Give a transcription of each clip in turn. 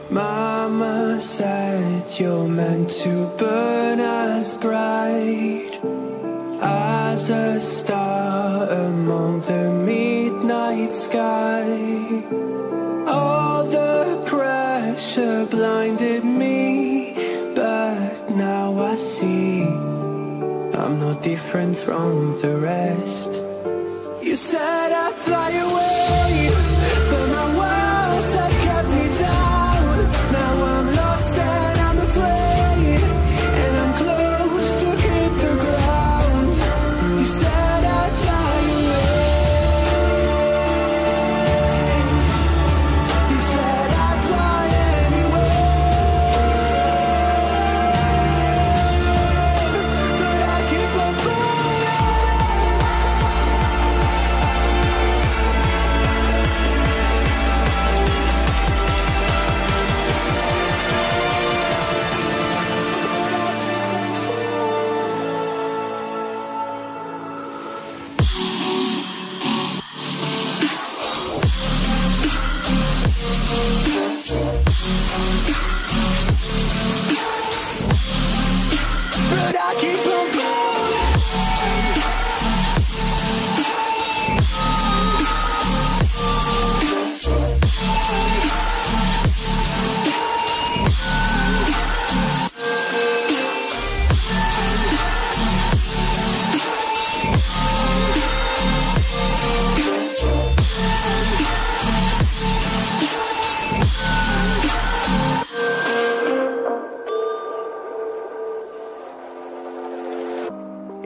Mama said you're meant to burn as bright as a star among the midnight sky. All the pressure blinded me, but now I see I'm no different from the rest. You said I'd fly away, but my words have kept me down. Now I'm lost and I'm afraid, and I'm close to hit the ground. You said I'd fly away. You said I'd fly anywhere, but I keep on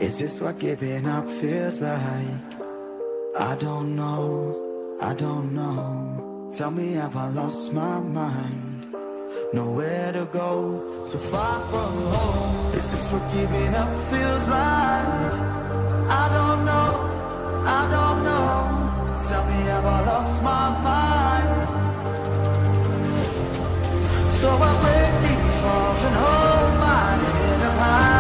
Is this what giving up feels like? I don't know, I don't know. Tell me, have I lost my mind? Nowhere to go, so far from home. Is this what giving up feels like? I don't know, I don't know. Tell me, have I lost my mind? So I break these walls and hold my head up high.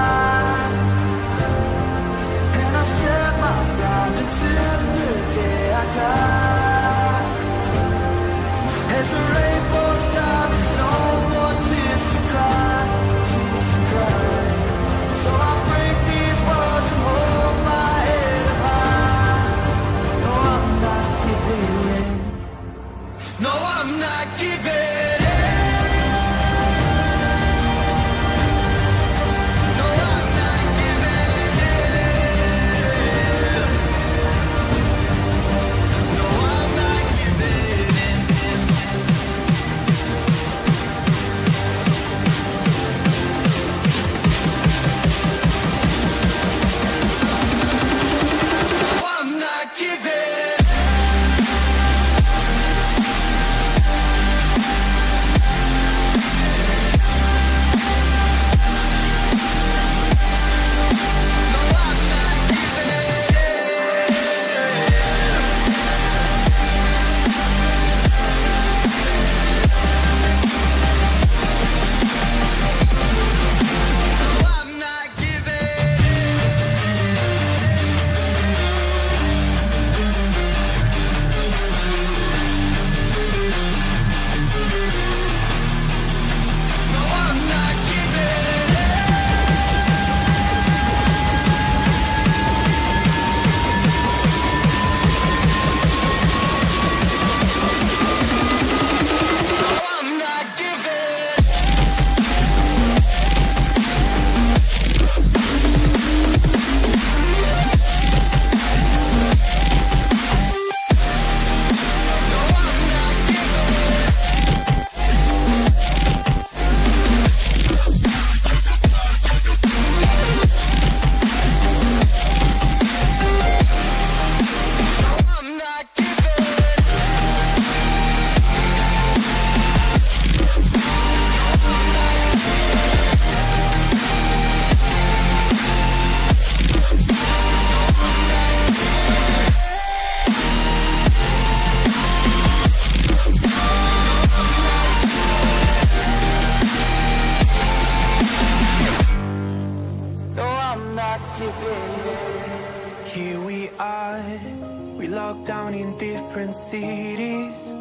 Step my ground until the day I die. As the rain falls down, there's no more tears to cry, tears to cry. So I break these walls and hold my head up high. No, I'm not giving in. No, I'm not giving in. born in different cities,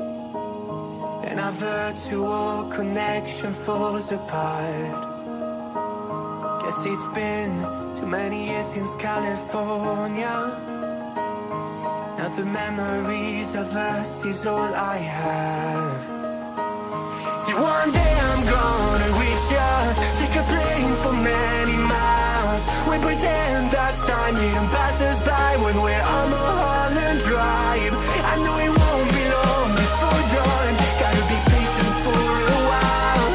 and our virtual connection falls apart. Guess it's been too many years since California. Now the memories of us is all I have. See, one day I'm gonna reach ya, take a plane for many miles. We pretend that time didn't pass us by when we're on Mulholland Drive. I know it won't be long before dawn, gotta be patient for a while.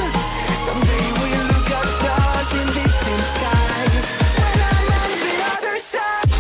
Someday we'll look at stars in distant sky, when I'm on the other side.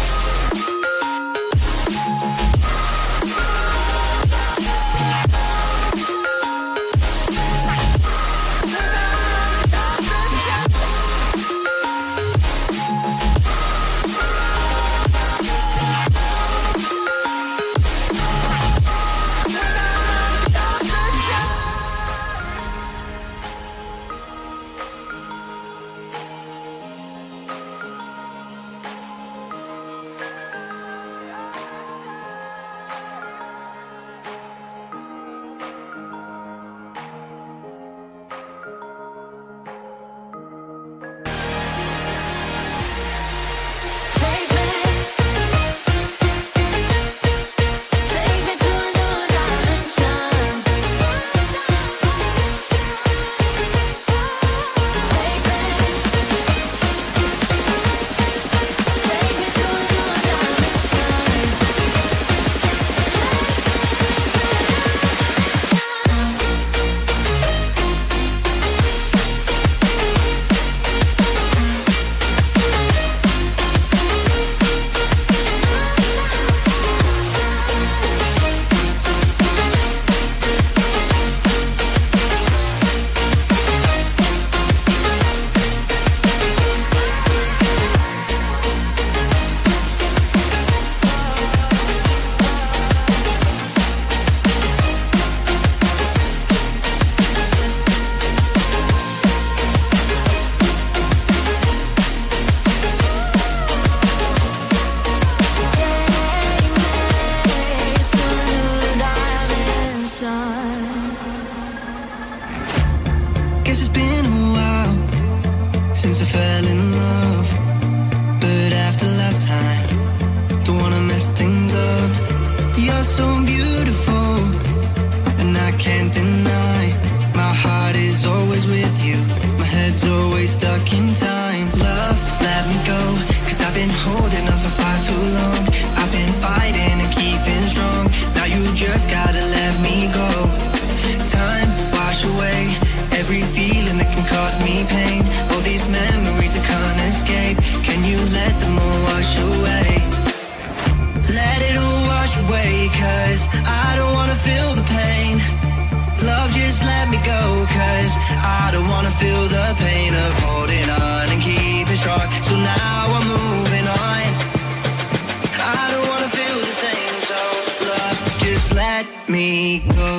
Guess it's been a while since I fell in love, but after last time, don't wanna mess things up. You're so beautiful, and I can't deny. My heart is always with you, my head's always stuck in time. Love, let me go, 'cause I've been holding on for far too long. I've been fighting and keeping strong, now you just gotta let me go. Time, wash away every feeling that can cause me pain. All these memories I can't escape, can you let them all wash away? Let it all wash away, 'cause I don't wanna feel the pain. Love, just let me go, 'cause I don't wanna feel the pain of holding on and keeping strong. So now I'm moving on, I don't wanna feel the same. So love, just let me go.